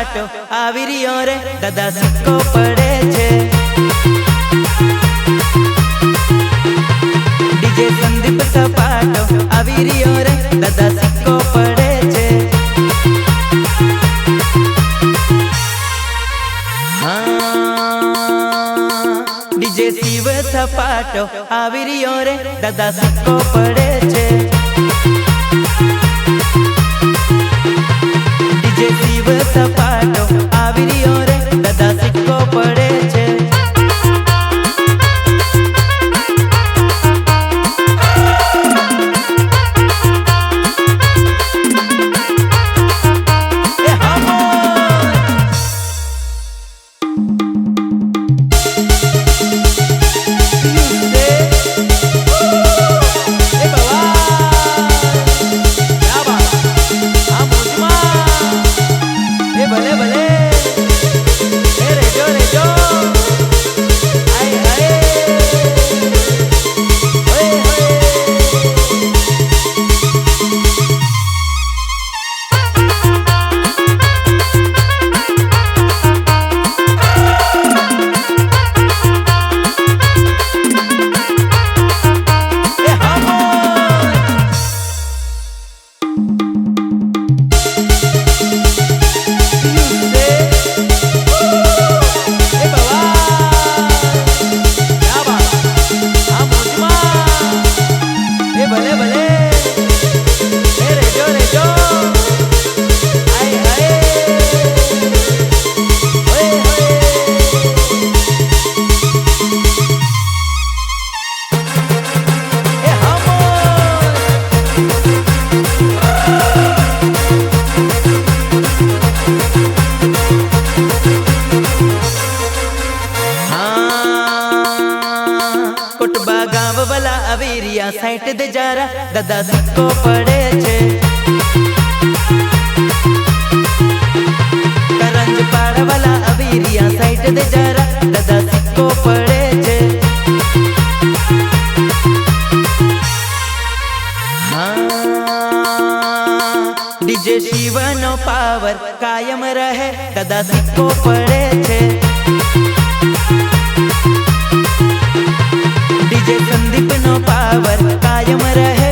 સપાટો આવી રહ્યો રે દાદા સિક્કો પડે છે ડીજે સંદીપ સપાટો આવી રહ્યો રે દાદા સિક્કો પડે છે ડીજે શિવ સપાટો આવી રહ્યો રે દાદા સિક્કો પડે છે ડીજે શિવ સપાટો આવી રહ્યો રે દાદા સિક્કો પડે છે अवीरिया साइट दे जारा दादा सिक्को पड़े छे करंज पाड़ वाला अवीरिया साइट दे जारा दादा सिक्को पड़े छे डीजे शिवनो पावर कायम रहे दादा सिक्को पड़े छे डीजे संदीप नो पावर कायम रहे